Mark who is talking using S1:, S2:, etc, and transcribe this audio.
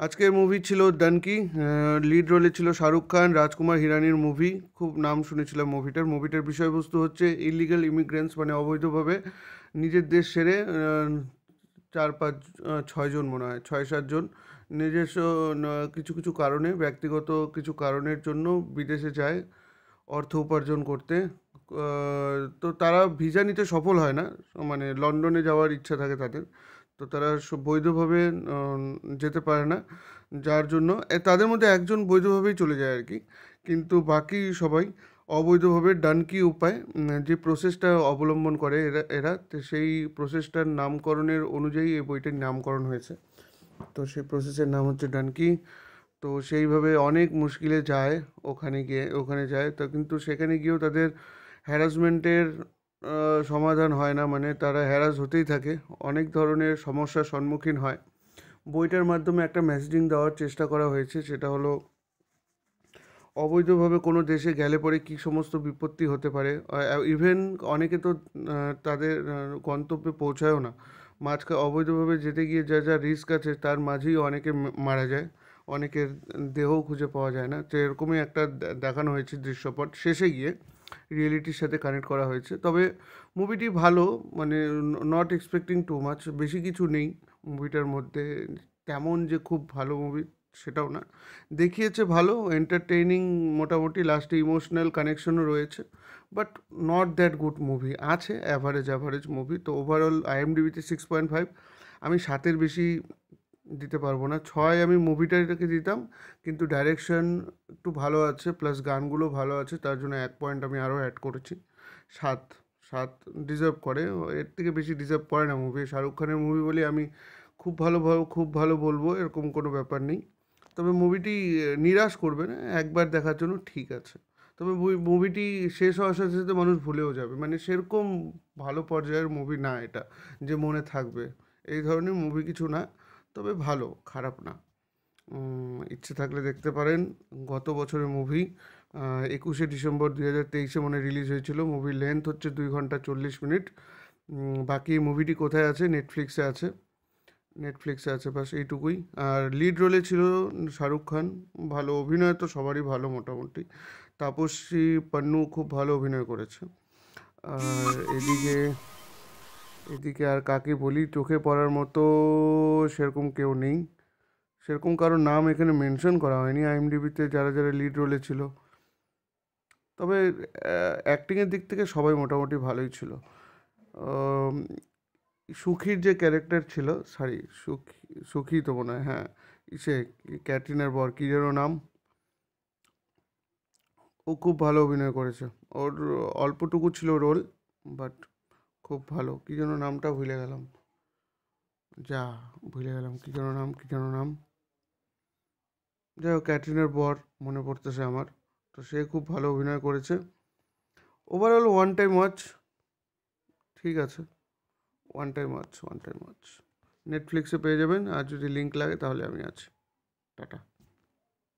S1: আজকের মুভি ছিল donkey. Lead রোলে ছিল শাহরুখ খান, রাজকুমার হিরানির মুভি। খুব নাম শুনেছিলাম মুভিটার বিষয়বস্তু হচ্ছে ইলিগাল ইমিগ্রেন্টস, মানে অবৈধভাবে নিজের দেশ ছেড়ে 4-5 6 জন, মনে হয় 6-7 জন নিজস্ব কিছু কিছু কারণে, ব্যক্তিগত কিছু কারণের জন্য বিদেশে যায় অর্থ উপার্জন করতে। তো তারা ভিসা নিতে সফল হয় না, মানে লন্ডনে যাওয়ার ইচ্ছা থাকে তাদের। তো তারা বৈধভাবে যেতে পারে না, যার জন্য তাদের মধ্যে একজন বৈধভাবেই চলে যায় আর কি। কিন্তু বাকি সবাই অবৈধভাবে ডানকি উপায়, যে প্রসেসটা অবলম্বন করে এরা এরা তো সেই প্রসেসটার নামকরণের অনুযায়ী এই বইটার নামকরণ হয়েছে। তো সেই প্রসেসের নাম হচ্ছে ডানকি। তো সেইভাবে অনেক মুশকিলে যায়, ওখানে যায় তো, কিন্তু সেখানে গিয়েও তাদের হ্যারাসমেন্টের সমাধান হয় না, মানে তারা হ্যারাস হতেই থাকে, অনেক ধরনের সমস্যার সম্মুখীন হয়। বইটার মাধ্যমে একটা মেসেজিং দেওয়ার চেষ্টা করা হয়েছে, সেটা হলো অবৈধভাবে কোনো দেশে গেলে পরে কী সমস্ত বিপত্তি হতে পারে। ইভেন অনেকে তো তাদের গন্তব্যে পৌঁছায়ও না, অবৈধভাবে যেতে গিয়ে যা যা রিস্ক আছে তার মাঝেই অনেকে মারা যায়, অনেকের দেহও খুঁজে পাওয়া যায় না। তো এরকমই একটা দেখানো হয়েছে দৃশ্যপট, শেষে গিয়ে রিয়েলিটির সাথে কানেক্ট করা হয়েছে। তবে মুভিটি ভালো, মানে নট এক্সপেক্টিং টু মাচ, বেশি কিছু নেই মুভিটার মধ্যে, তেমন যে খুব ভালো মুভি সেটাও না। দেখিয়েছে ভালো, এন্টারটেইনিং, মোটামুটি লাস্টে ইমোশনাল কানেকশনও রয়েছে, but not that good movie. আছে অ্যাভারেজ অ্যাভারেজ মুভি। তো ওভারঅল আইএমডিবিতে 6.5। আমি 7-এর বেশি দিতে পারবো না। 6 আমি মুভিটাকে দিতাম, কিন্তু ডাইরেকশন একটু ভালো আছে, প্লাস গানগুলো ভালো আছে, তার জন্য 1 পয়েন্ট আমি আরও অ্যাড করেছি। 7, 7 ডিজার্ভ করে, এর থেকে বেশি ডিজার্ভ করে না মুভি। শাহরুখ খানের মুভি বলে আমি খুব ভালো বলবো এরকম কোনো ব্যাপার নেই। তবে মুভিটি নিরাশ করবে না, একবার দেখার জন্য ঠিক আছে। তবে মুভিটি শেষ হওয়ার সাথে সাথে মানুষ ভুলেও যাবে, মানে সেরকম ভালো পর্যায়ের মুভি না এটা যে মনে থাকবে, এই ধরনের মুভি কিছু না। তবে ভালো, খারাপ না। ইচ্ছে থাকলে দেখতে পারেন। গত বছরের মুভি, 21শে ডিসেম্বর 2023 মনে রিলিজ হয়েছিল। মুভির লেন্থ হচ্ছে 2 ঘন্টা 40 মিনিট। বাকি মুভিটি কোথায় আছে? নেটফ্লিক্সে আছে, বাস এইটুকুই। আর লিড রোলে ছিল শাহরুখ খান। ভালো অভিনয় তো সবারই ভালো মোটামুটি। তাপসী পান্নু খুব ভালো অভিনয় করেছে। আর এদিকে আর কাকে বলি, চোখে পড়ার মতো সেরকম কেউ নেই, সেরকম কারোর নাম এখানে মেনশন করা হয়নি আইএমডিবিতে যারা যারা লিড রোলে ছিল। তবে অ্যাক্টিংয়ের দিক থেকে সবাই মোটামুটি ভালোই ছিল। আম, সুখীর যে ক্যারেক্টার ছিল, সুখী তো মনে হয়, হ্যাঁ, সে ক্যাটরিনার বর, কী যেন নাম, ও খুব ভালো অভিনয় করেছে। ওর অল্পটুকু ছিল রোল, বাট খুব ভালো। কী যেন নামটা ভুলে গেলাম, যা ভুলে গেলাম, কী যেন নাম। যাই হোক, ক্যাটরিনার বর মনে পড়তেছে আমার। তো সে খুব ভালো অভিনয় করেছে। ওভারঅল ওয়ান টাইম ওয়াচ, ঠিক আছে, ওয়ান টাইম ওয়াচ। নেটফ্লিক্সে পেয়ে যাবেন, আর যদি লিঙ্ক লাগে তাহলে আমি আছি। টাটা।